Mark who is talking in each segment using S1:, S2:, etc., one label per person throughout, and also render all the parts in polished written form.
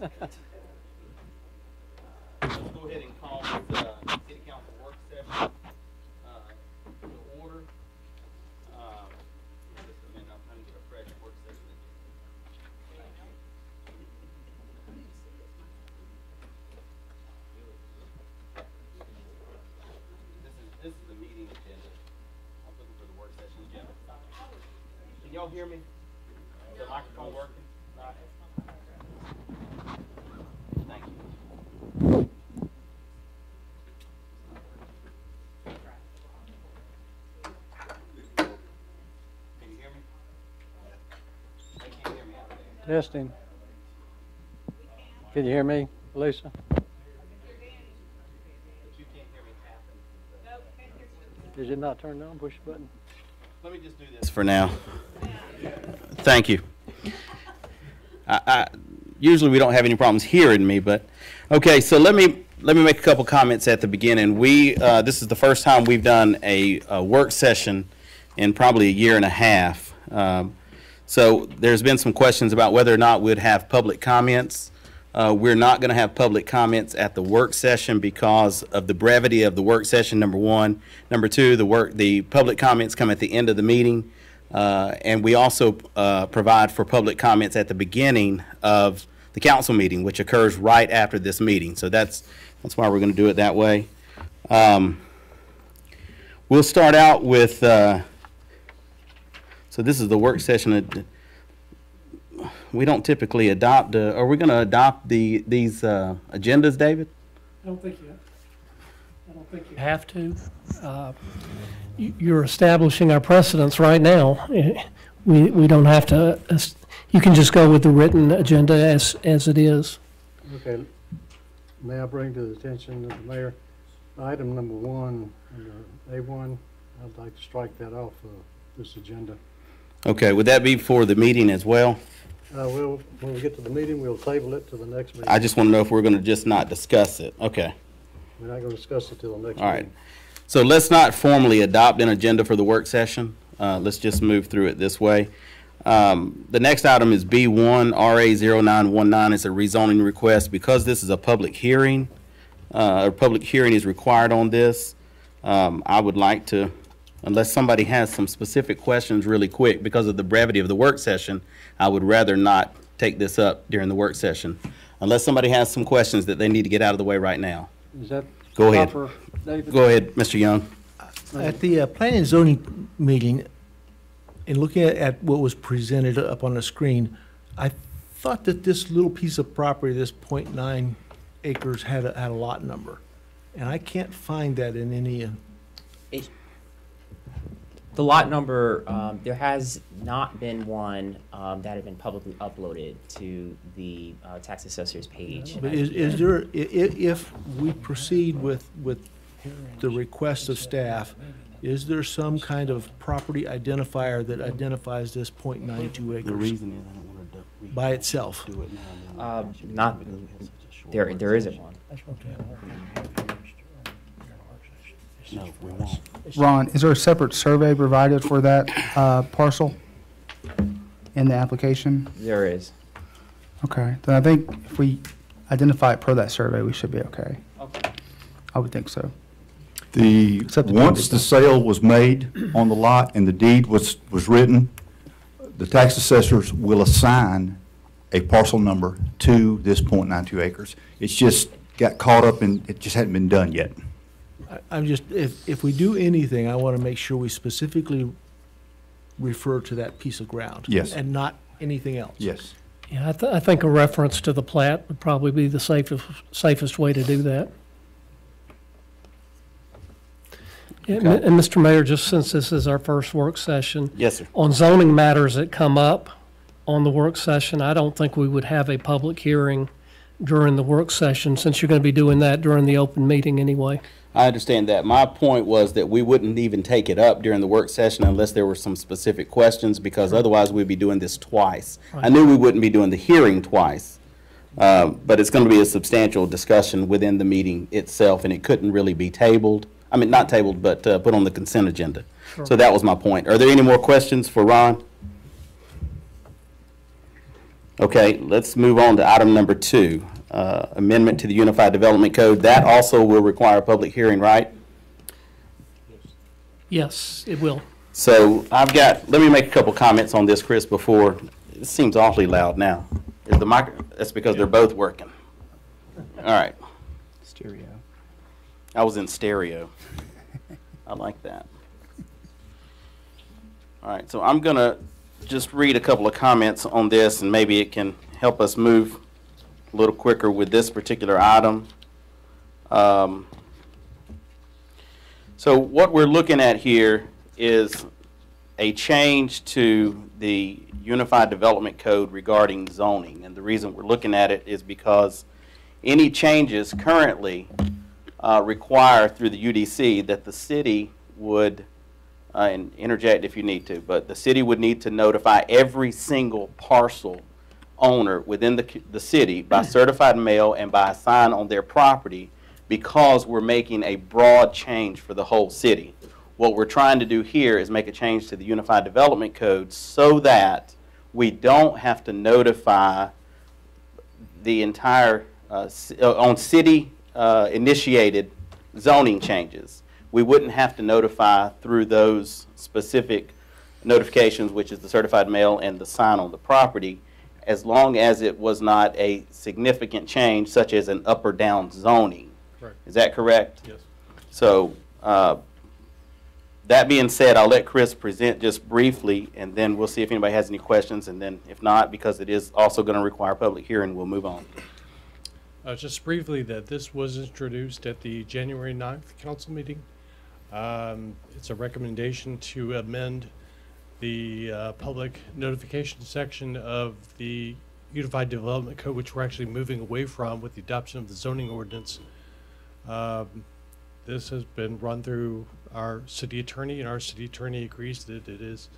S1: Let's go ahead and call this city council work session to order. Just a minute, I'm trying to get a fresh work session. This is the meeting agenda. I'm looking for the work session agenda. Can y'all hear me? Is the microphone working? Thank you. Can you hear me? They can't hear me out there.
S2: Testing. Can you hear me, Lisa?
S1: But you can't hear me tapping.
S2: Is it not turned on? Push the button.
S1: Let me just do this for now. Thank you. Usually we don't have any problems hearing me, but okay. So let me make a couple comments at the beginning. This is the first time we've done a work session in probably a year and a half. So there's been some questions about whether or not we'd have public comments. We're not going to have public comments at the work session because of the brevity of the work session, number one. Number two, the public comments come at the end of the meeting. And we also provide for public comments at the beginning of the council meeting, which occurs right after this meeting. So that's why we're going to do it that way. We'll start out with, so this is the work session. We don't typically adopt, are we going to adopt these agendas, David?
S3: I don't think you have to. You're establishing our precedents right now. We don't have to. You can just go with the written agenda as it is.
S2: Okay. May I bring to the attention of the mayor, item number 1, under A1, I'd like to strike that off of this agenda.
S1: Okay, would that be for the meeting as well?
S2: When we get to the meeting, we'll table it to the next meeting.
S1: I just want to know if we're going to just not discuss it. Okay.
S2: We're not going to discuss it till the next
S1: All right.
S2: meeting.
S1: So let's not formally adopt an agenda for the work session. Let's just move through it this way. The next item is B1, RA0919. It's a rezoning request. Because this is a public hearing, a public hearing is required on this. I would like to, unless somebody has some specific questions really quick, because of the brevity of the work session, I would rather not take this up during the work session, unless somebody has some questions that they need to get out of the way right now.
S2: Is that
S1: Go ahead.
S2: proper, David?
S1: Go ahead, Mr. Young.
S4: At the planning and zoning meeting, in looking at what was presented up on the screen, I thought that this little piece of property, this 0.9 acres, had a lot number. And I can't find that in any,
S5: The lot number, there has not been one that had been publicly uploaded to the tax assessor's page.
S4: but is there, if we proceed with the request of staff, is there some kind of property identifier that identifies this 0.92 acres?
S1: The reason is I don't want to
S4: by itself?
S1: do it now.
S5: Not, there isn't one.
S1: No, we won't.
S6: Ron, is there a separate survey provided for that parcel in the application?
S5: There is.
S6: Okay, then I think if we identify it per that survey, we should be okay.
S5: Okay.
S6: I would think so.
S7: Once the sale was made on the lot and the deed was written, the tax assessors will assign a parcel number to this 0.92 acres. It's just got caught up in, it just hadn't been done yet.
S4: I'm just, if we do anything, I want to make sure we specifically refer to that piece of ground.
S7: Yes.
S4: And not anything else.
S7: Yes.
S3: Yeah, I think a reference to the plat would probably be the safest way to do that. And Mr. Mayor, just since this is our first work session,
S1: Yes, sir.
S3: on zoning matters that come up on the work session, I don't think we would have a public hearing during the work session, since you're going to be doing that during the open meeting anyway.
S1: I understand that. My point was that we wouldn't even take it up during the work session unless there were some specific questions, because otherwise we'd be doing this twice. I knew we wouldn't be doing the hearing twice, but it's going to be a substantial discussion within the meeting itself, and it couldn't really be tabled. I mean, not tabled, but put on the consent agenda.
S3: Sure.
S1: So that was my point. Are there any more questions for Ron? Okay, let's move on to item number 2, amendment to the Unified Development Code. That also will require a public hearing, right?
S3: Yes, it will.
S1: So let me make a couple comments on this, Chris, before, it seems awfully loud now. Is the mic, that's because they're both working. All right,
S6: Stereo.
S1: I was in stereo. I like that. All right, so I'm gonna just read a couple of comments on this, and maybe it can help us move a little quicker with this particular item. So what we're looking at here is a change to the Unified Development Code regarding zoning. And the reason we're looking at it is because any changes currently require through the UDC that the city would, and interject if you need to, but the city would need to notify every single parcel owner within the city by certified mail and by a sign on their property, because we're making a broad change for the whole city. What we're trying to do here is make a change to the Unified Development Code so that we don't have to notify the entire, on city initiated zoning changes. We wouldn't have to notify through those specific notifications, which is the certified mail and the sign on the property, as long as it was not a significant change such as an up or down zoning.
S2: Correct.
S1: Is that correct?
S2: Yes.
S1: So that being said, I'll let Chris present just briefly, and then we'll see if anybody has any questions, and then if not, because it is also going to require a public hearing, we'll move on.
S8: Just briefly, that this was introduced at the January 9th council meeting. It's a recommendation to amend the public notification section of the Unified Development Code, which we're actually moving away from with the adoption of the zoning ordinance. This has been run through our city attorney, and our city attorney agrees that it is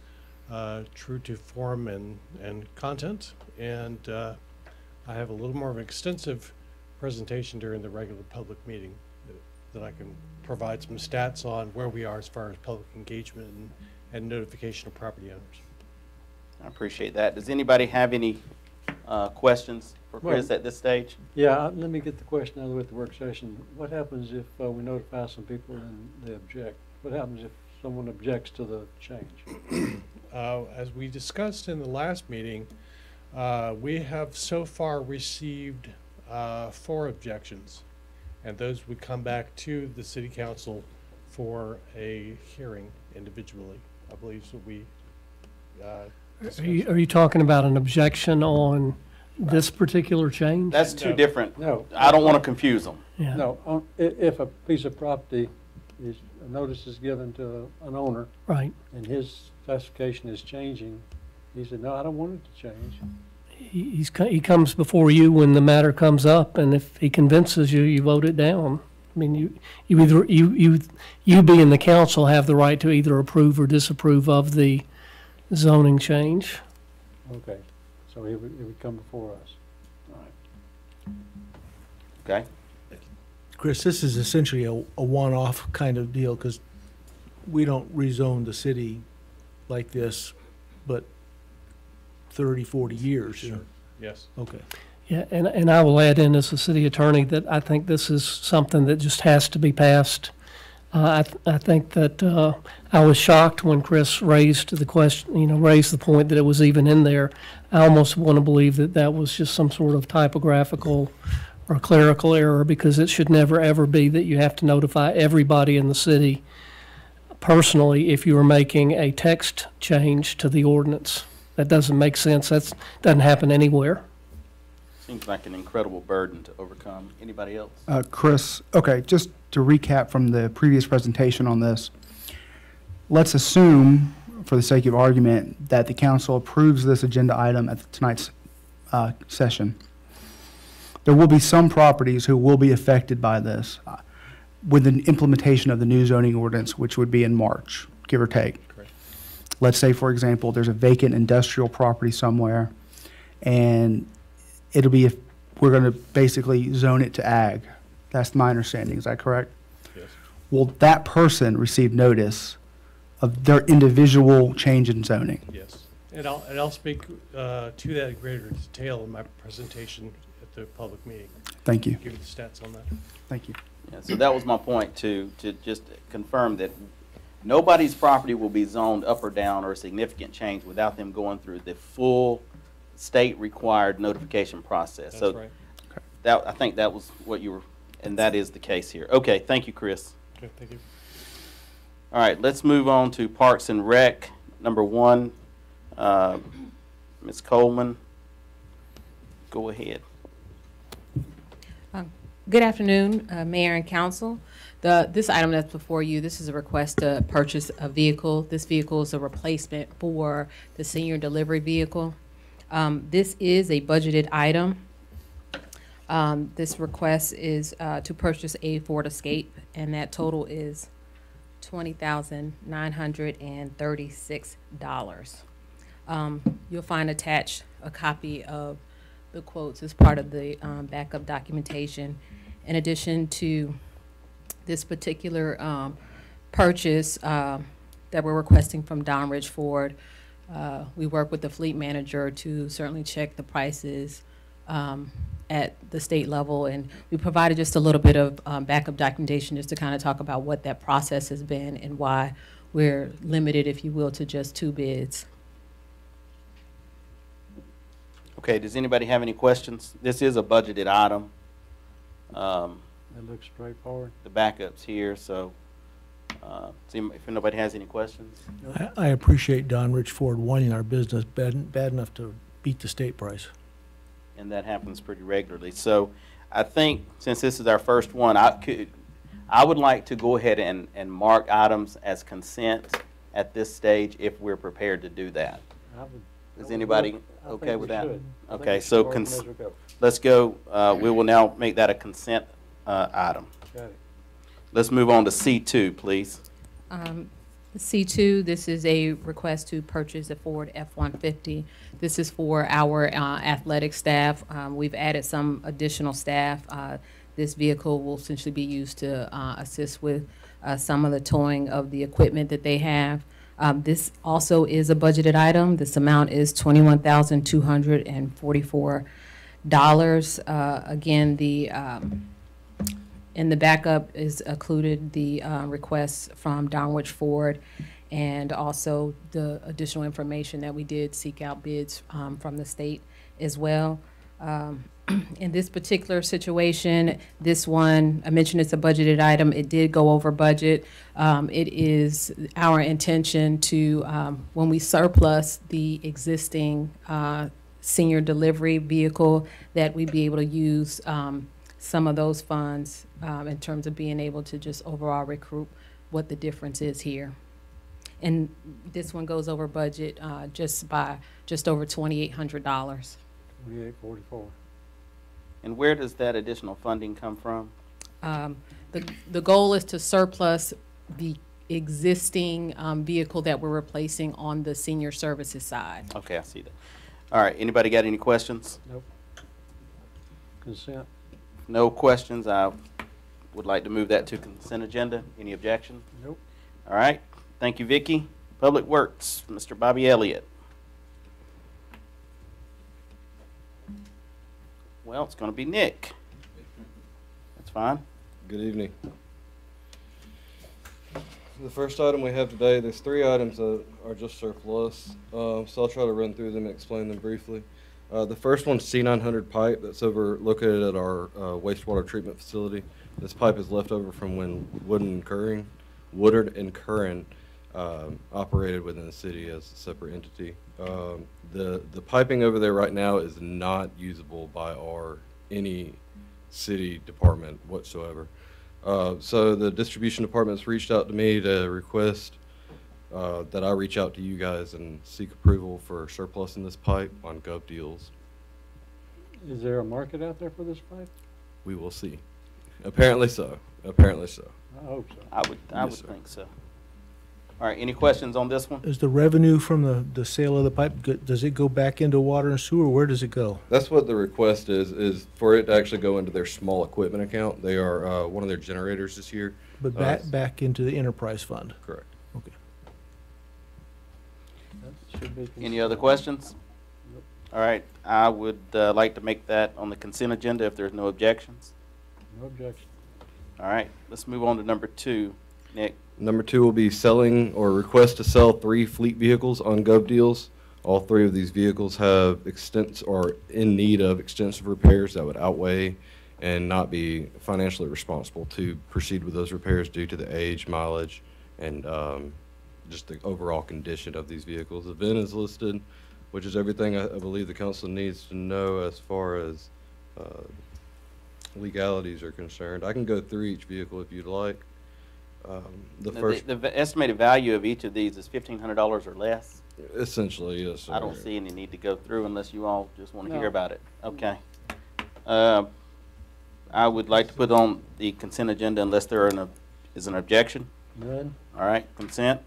S8: true to form and content. And I have a little more of an extensive presentation during the regular public meeting that I can provide some stats on where we are as far as public engagement and notification of property owners.
S1: I appreciate that. Does anybody have any questions for Chris at this stage?
S2: Yeah, let me get the question out of the way at the work session. What happens if we notify some people and they object? What happens if someone objects to the change?
S8: As we discussed in the last meeting, we have so far received 4 objections, and those would come back to the city council for a hearing individually. I believe so. We
S3: Are you talking about an objection on this particular change?
S1: That's two different.
S2: No.
S1: I don't want to confuse them.
S3: Yeah.
S2: No, if a piece of property is, a notice is given to an owner
S3: Right.
S2: and his classification is changing, he said, no, I don't want it to change.
S3: He comes before you when the matter comes up, and if he convinces you, you vote it down. I mean, you being the council have the right to either approve or disapprove of the zoning change.
S2: Okay, so it would come before us.
S1: Okay?
S4: Chris, this is essentially a one-off kind of deal, because we don't rezone the city like this, but 30, 40 years.
S8: Sure. Yes.
S4: Okay.
S3: Yeah, and I will add in as a city attorney that I think this is something that just has to be passed. I think that I was shocked when Chris raised the question, raised the point that it was even in there. I almost want to believe that that was just some sort of typographical or clerical error, because it should never, ever be that you have to notify everybody in the city personally if you are making a text change to the ordinance. That doesn't make sense. That doesn't happen anywhere.
S1: Seems like an incredible burden to overcome. Anybody else?
S6: Chris, okay, just to recap from the previous presentation on this, let's assume, for the sake of argument, that the council approves this agenda item at tonight's session. There will be some properties who will be affected by this with the implementation of the new zoning ordinance, which would be in March, give or take.
S8: Correct.
S6: Let's say, for example, there's a vacant industrial property somewhere, and it'll be, we're going to basically zone it to ag. That's my understanding. Is that correct?
S8: Yes.
S6: Will that person receive notice of their individual change in zoning?
S8: Yes. And I'll speak to that in greater detail in my presentation at the public meeting.
S6: Thank you.
S8: Give you the stats on that.
S6: Thank you.
S1: Yeah, so that was my point, to just confirm that nobody's property will be zoned up or down or a significant change without them going through the full state-required notification process.
S8: That's
S1: So
S8: right.
S1: that, I think that was what you were, and that is the case here. Okay, thank you, Chris.
S8: Okay, thank you.
S1: All right, let's move on to Parks and Rec. Number 1, Ms. Coleman, go ahead.
S9: Good afternoon, Mayor and Council. This item that's before you, this is a request to purchase a vehicle. This vehicle is a replacement for the senior delivery vehicle. This is a budgeted item. This request is to purchase a Ford Escape, and that total is $20,936. You'll find attached a copy of the quotes as part of the backup documentation. In addition to this particular purchase that we're requesting from Don Ridge Ford, we work with the fleet manager to certainly check the prices at the state level, and we provided just a little bit of backup documentation just to kind of talk about what that process has been and why we're limited, if you will, to just 2 bids.
S1: Okay, does anybody have any questions? This is a budgeted item.
S2: That looks straightforward.
S1: The backup's here, so see if nobody has any questions.
S4: I appreciate Don Rich Ford wanting our business bad enough to beat the state price.
S1: And that happens pretty regularly. So I think since this is our first one, I would like to go ahead and mark items as consent at this stage if we're prepared to do that. Is anybody okay with that? Okay, so let's go. We will now make that a consent item.
S2: Got it.
S1: Let's move on to C2, please.
S9: C2, this is a request to purchase a Ford F-150. This is for our athletic staff. We've added some additional staff. This vehicle will essentially be used to assist with some of the towing of the equipment that they have. This also is a budgeted item. This amount is $21,244. Again, in the backup is included the requests from Don Ridge Ford, and also the additional information that we did seek out bids from the state as well. In this particular situation, this one, I mentioned it's a budgeted item. It did go over budget. It is our intention to, when we surplus the existing senior delivery vehicle, that we be able to use some of those funds in terms of being able to just overall recoup what the difference is here. And this one goes over budget just by just over $2,800.
S2: 2844.
S1: And where does that additional funding come from?
S9: The goal is to surplus the existing vehicle that we're replacing on the senior services side.
S1: Okay, I see that. All right, anybody got any questions?
S2: Nope. Consent.
S1: No questions. I would like to move that to consent agenda. Any objection?
S2: Nope.
S1: All right. Thank you, Vicki. Public Works, Mr. Bobby Elliott. Well, it's going to be Nick. That's fine.
S10: Good evening. The first item we have today, there's 3 items that are just surplus, so I'll try to run through them and explain them briefly. The first one's C900 pipe that's located at our wastewater treatment facility. This pipe is left over from when Woodard and Curran operated within the city as a separate entity. The piping over there right now is not usable by any city department whatsoever. So the distribution department's reached out to me to request that I reach out to you guys and seek approval for surplusing this pipe on Gov Deals.
S2: Is there a market out there for this pipe?
S10: We will see. Apparently so. Apparently so.
S2: I hope so.
S1: I would think so. All right, any questions on this one?
S4: Is the revenue from the sale of the pipe, does it go back into water and sewer? Where does it go?
S10: That's what the request is for it to actually go into their small equipment account. They are one of their generators this year.
S4: But back into the enterprise fund?
S10: Correct.
S4: Okay.
S2: That
S1: Any other questions? All right, I would like to make that on the consent agenda if there's no objections.
S2: No objection.
S1: All right, let's move on to number 2. Nick?
S10: Number 2 will be selling or request to sell 3 fleet vehicles on GovDeals. All 3 of these vehicles have or in need of extensive repairs that would outweigh and not be financially responsible to proceed with those repairs due to the age, mileage, and just the overall condition of these vehicles. The VIN is listed, which is everything I believe the council needs to know as far as legalities are concerned. I can go through each vehicle if you'd like.
S1: The estimated value of each of these is $1,500 or less?
S10: Essentially, yes, sir.
S1: I don't see any need to go through unless you all just want to hear
S2: No.
S1: about it. Okay. I would like to put on the consent agenda unless there is an objection.
S2: None?
S1: All right, consent.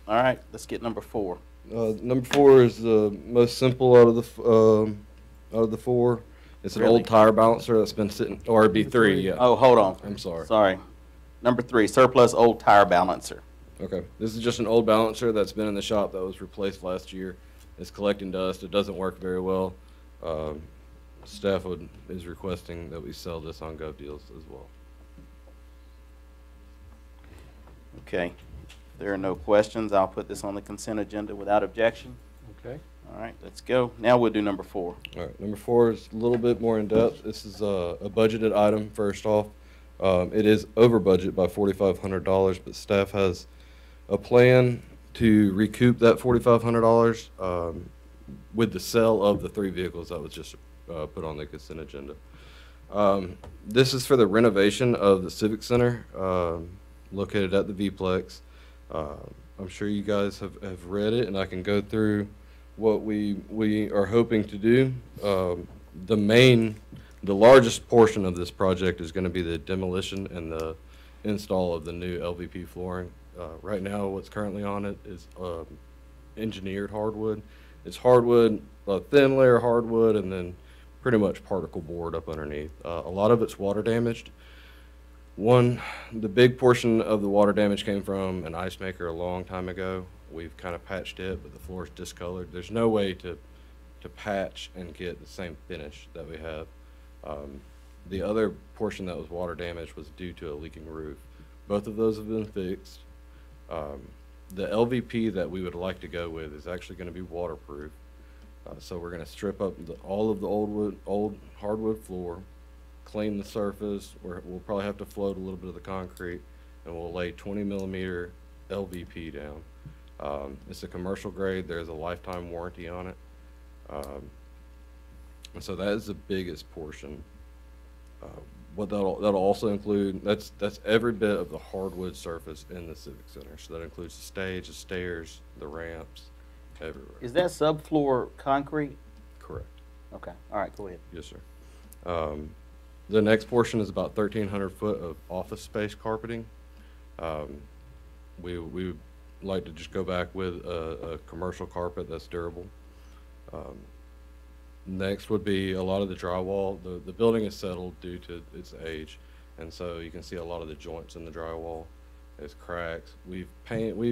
S1: All right, let's get number 4.
S10: Number 4 is the most simple out of the 4. It's an
S1: Really?
S10: old tire balancer that's been sitting, or it'd be 3, yeah.
S1: Oh, hold on.
S10: I'm sorry.
S1: Sorry. Number 3, surplus old tire balancer.
S10: Okay, this is just an old balancer that's been in the shop that was replaced last year. It's collecting dust. It doesn't work very well. Staff is requesting that we sell this on GovDeals as well.
S1: Okay. If there are no questions, I'll put this on the consent agenda without objection.
S2: Okay.
S1: All right, let's go. Now we'll do number 4.
S10: All right, number 4 is a little bit more in depth. This is a budgeted item first off. It is over budget by $4,500, but staff has a plan to recoup that $4,500 with the sale of the 3 vehicles that was just put on the consent agenda. This is for the renovation of the Civic Center located at the V-Plex. I'm sure you guys have read it, and I can go through what we are hoping to do. The largest portion of this project is going to be the demolition and the install of the new LVP flooring. Right now, what's currently on it is engineered hardwood. It's hardwood, a thin layer of hardwood, and then pretty much particle board up underneath. A lot of it's water damaged. The big portion of the water damage came from an ice maker a long time ago. We've kind of patched it, but the floor is discolored. There's no way to patch and get the same finish that we have. The other portion that was water damaged was due to a leaking roof. Both of those have been fixed. The LVP that we would like to go with is actually going to be waterproof. So we're going to strip up all of the old hardwood floor, clean the surface. We'll probably have to float a little bit of the concrete, and we'll lay 20 millimeter LVP down. It's a commercial grade. There's a lifetime warranty on it. And so that is the biggest portion. What that'll also include, that's every bit of the hardwood surface in the Civic Center. So that includes the stage, the stairs, the ramps, everywhere.
S1: Is that subfloor concrete?
S10: Correct.
S1: Okay, all right, go ahead.
S10: Yes, sir. The next portion is about 1,300 foot of office space carpeting. We would like to just go back with a commercial carpet that's durable. Next would be a lot of the drywall. The building is settled due to its age, and so you can see a lot of the joints in the drywall. There's cracks. We've painted,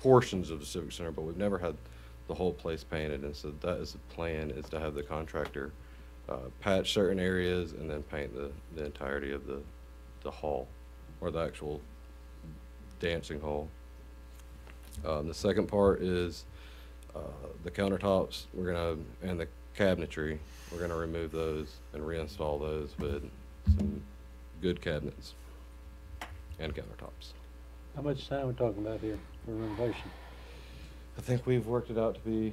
S10: portions of the Civic Center, but we've never had the whole place painted, and so that is the plan, is to have the contractor patch certain areas and then paint the entirety of the hall, or the actual dancing hall. The second part is the countertops, and the cabinetry, we're gonna remove those and reinstall those with some good cabinets and countertops.
S2: How much time are we talking about here for renovation?
S10: I think we've worked it out to be,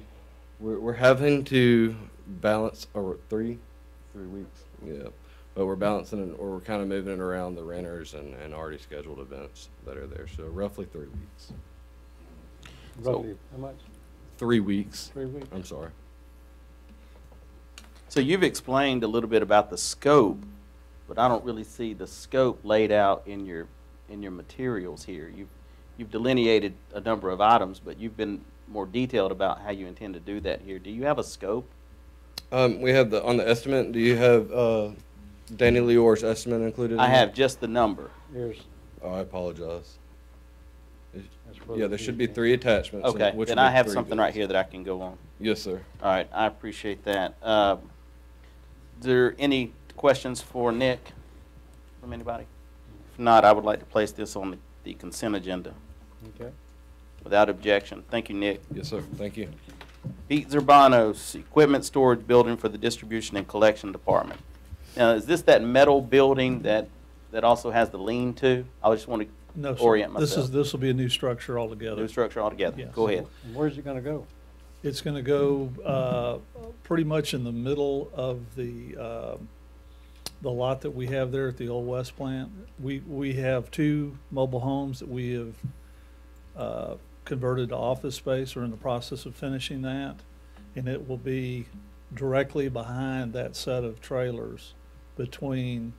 S10: we're having to balance over 3 weeks, yeah. But we're balancing it, or we're kind of moving it around the renters and already scheduled events that are there, so roughly 3 weeks.
S2: Roughly, how much?
S10: 3 weeks.
S2: 3 weeks?
S10: I'm sorry.
S1: So you've explained a little bit about the scope, but I don't really see the scope laid out in your materials here. You've delineated a number of items, but you've been more detailed about how you intend to do that here. Do you have a scope?
S10: We have on the estimate, do you have Danny Lior's estimate included?
S1: I have just the number.
S2: Here's,
S10: Oh, I apologize.
S2: That's for
S10: Yeah,
S2: the
S10: there should be
S2: deed.
S10: 3 attachments. and
S1: Okay,
S10: which
S1: then
S10: will be
S1: I have
S10: 3
S1: something right
S10: bids.
S1: here that I can go on.
S10: Yes, sir.
S1: All right, I appreciate that. Is there any questions for Nick from anybody? If not, I would like to place this on the consent agenda
S2: Okay.
S1: without objection. Thank you, Nick.
S10: Yes, sir. Thank you.
S1: Pete Zurbanos, equipment storage building for the distribution and collection department. Now, is this that metal building that also has the lean-to? I just want
S11: No,
S1: to
S11: sir.
S1: orient myself.
S11: This will be a new structure altogether.
S1: New structure altogether.
S11: Yes.
S1: Go ahead.
S2: And where's it gonna go?
S11: It's going to go pretty much in the middle of the lot that we have there at the Old West plant. We have 2 mobile homes that we have converted to office space. We're in the process of finishing that. And it will be directly behind that set of trailers between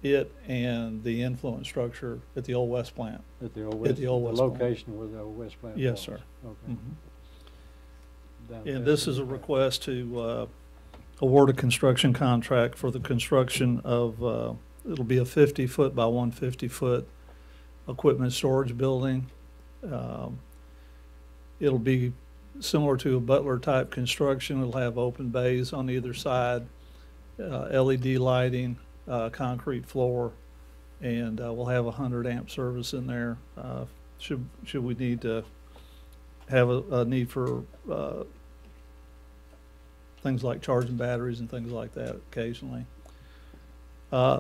S11: it and the influence structure at the Old West plant.
S2: At the old
S11: At
S2: West,
S11: the Old
S2: the
S11: West plant.
S2: location where the old West plant was?
S11: Yes, sir.
S2: Okay.
S11: Mhm.
S2: Down
S11: And
S2: past
S11: this
S2: the-
S11: is a request to award a construction contract for the construction of, it'll be a 50-foot by 150-foot equipment storage building. It'll be similar to a Butler-type construction. It'll have open bays on either side, LED lighting, concrete floor, and we'll have a 100-amp service in there. Should we need to have a need for things like charging batteries and things like that occasionally.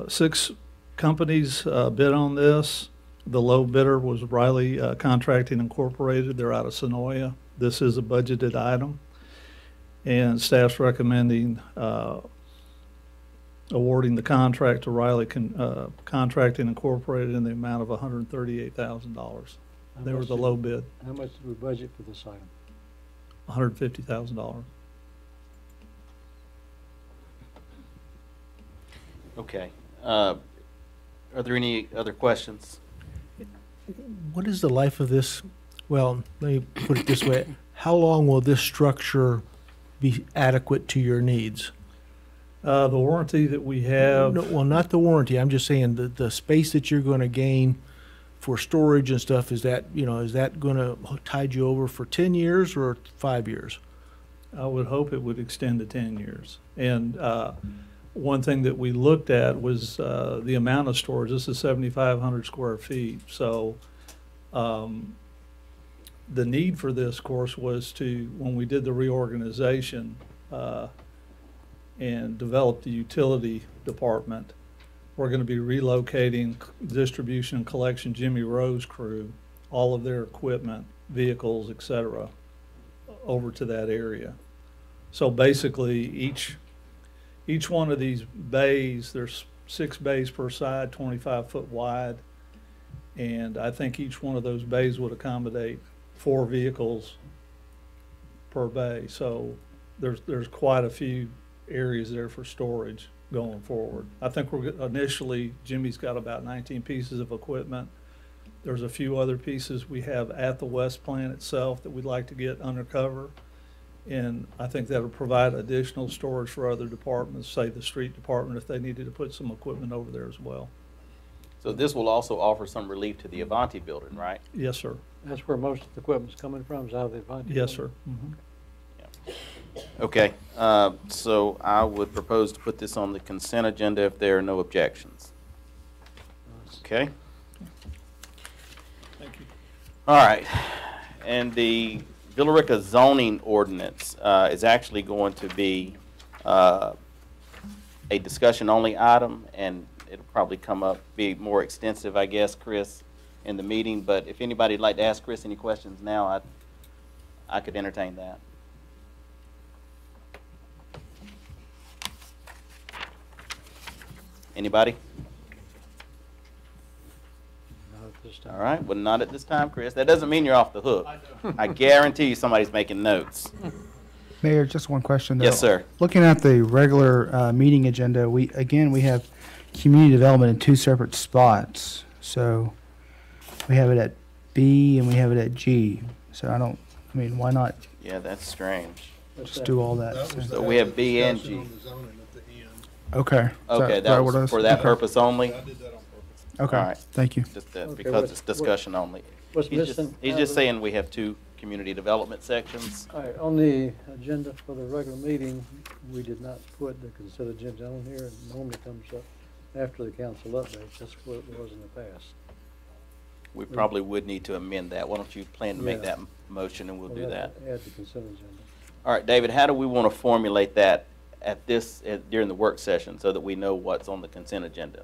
S11: 6 companies bid on this. The low bidder was Riley Contracting Incorporated. They're out of Sonoya. This is a budgeted item. And staff's recommending awarding the contract to Riley Contracting Incorporated in the amount of $138,000. They were the low bid,
S2: How much did we budget for this item?
S11: $150,000.
S1: Okay. Are there any other questions?
S4: What is the life of this? Well, let me put it this way. How long will this structure be adequate to your needs?
S11: The warranty that we have.
S4: No, well, not the warranty. I'm just saying the space that you're going to gain for storage and stuff, is that going to tide you over for 10 years or 5 years?
S11: I would hope it would extend to 10 years. And one thing that we looked at was the amount of storage. This is 7,500 square feet. So the need for this, of course, was when we did the reorganization and developed the utility department, we're going to be relocating distribution and collection Jimmy Rose crew, all of their equipment, vehicles, et cetera, over to that area. So basically, each one of these bays, there's 6 bays per side, 25 foot wide. And I think each one of those bays would accommodate 4 vehicles per bay. So there's quite a few areas there for storage going forward. I think initially, Jimmy's got about 19 pieces of equipment. There's a few other pieces we have at the West plant itself that we'd like to get undercover. And I think that'll provide additional storage for other departments, say the street department, if they needed to put some equipment over there as well.
S1: So this will also offer some relief to the Avanti building, right?
S11: Yes, sir.
S2: That's where most of the equipment's coming from, is out of the Avanti?
S11: Yes,
S2: building?
S11: sir. Mhm.
S1: Okay, so I would propose to put this on the consent agenda if there are no objections. Okay?
S11: Thank you.
S1: All right. And the Villa Rica zoning ordinance is actually going to be a discussion-only item, and it'll probably be more extensive, I guess, Chris, in the meeting. But if anybody'd like to ask Chris any questions now, I could entertain that. Anybody?
S2: Not at this time.
S1: All right, well, not at this time, Chris. That doesn't mean you're off the hook. I guarantee you somebody's making notes.
S6: Mayor, just one question though.
S1: Yes, sir.
S6: Looking at the regular meeting agenda, we have community development in 2 separate spots. So we have it at B and we have it at G. So why not
S1: Yeah, that's strange.
S6: just do all that?
S1: So we have B and G.
S6: Okay.
S1: Okay,
S6: Is
S1: that was
S6: what
S1: for that
S6: okay.
S1: purpose only?
S6: Okay,
S1: All right.
S6: thank you.
S1: Just
S2: Okay,
S1: because
S2: what-
S1: it's discussion only.
S2: What's
S1: He's just,
S2: missing?
S1: he's just saying we have two community development sections.
S2: All right, on the agenda for the regular meeting, we did not put the consent agenda on here. It normally comes up after the council updates. That's what it was in the past.
S1: We probably would need to amend that. Why don't you plan to make
S2: Yeah.
S1: that motion and we'll do
S2: We'll
S1: that.
S2: have to add the consent agenda.
S1: All right, David, how do we want to formulate that at this, during the work session so that we know what's on the consent agenda?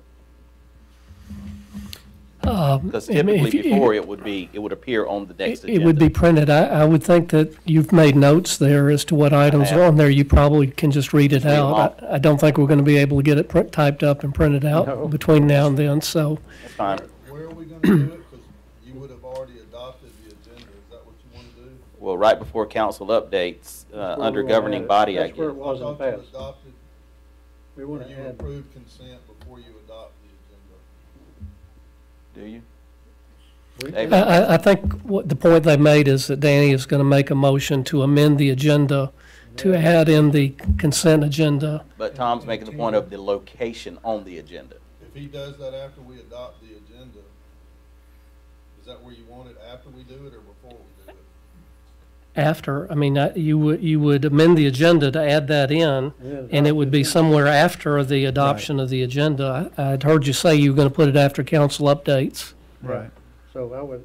S1: Because typically before it would appear on the next agenda.
S3: It would be printed. I would think that you've made notes there as to what items are on there. You probably can just read it
S1: Just read 'em
S3: out. I don't think we're going to be able to get it typed up and printed
S2: No.
S3: out between now and then, so.
S1: That's fine.
S12: Where are we gonna do it? Because you would have already adopted the agenda. Is that what you want to do?
S1: Well, right before council updates,
S2: That's where
S1: under
S2: we're gonna
S1: governing
S2: add it.
S1: body, I
S2: That's where
S1: guess.
S2: it was in the
S12: I thought you
S2: past.
S12: adopted,
S2: We
S12: or
S2: want to
S12: you
S2: add,
S12: approved consent before you adopt the agenda.
S1: Do you?
S2: we
S1: David?
S2: can-
S3: I think what the point they made is that Danny is going to make a motion to amend the agenda to add in the consent agenda.
S1: But Tom's making the point of the location on the agenda.
S12: If he does that after we adopt the agenda, is that where you want it, after we do it or before we do it?
S3: After, I mean, you would amend the agenda to add that in,
S2: Yeah,
S3: and it would be somewhere after the adoption of the agenda. I'd heard you say you were going to put it after council updates.
S6: Right.
S2: So I would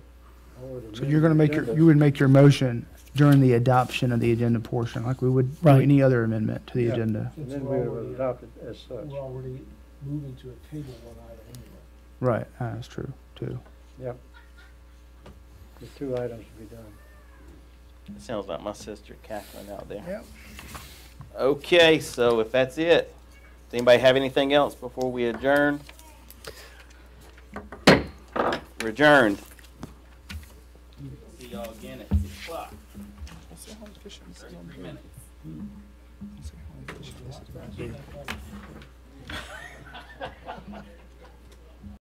S6: So
S2: amend
S6: you're gonna
S2: the
S6: make
S2: agenda.
S6: you would make your motion during the adoption of the agenda portion, like we would do
S3: Right.
S6: any other amendment to the
S2: Yeah.
S6: agenda.
S2: And then we would adopt it as such.
S4: We're already moving to a table one item anyway.
S6: Right, that's true, too.
S2: Yep. The two items to be done.
S1: It sounds like my sister cackling out there.
S6: Yep.
S1: Okay, so if that's it, does anybody have anything else before we adjourn? We're adjourned. See y'all again at 6 o'clock. 3 minutes.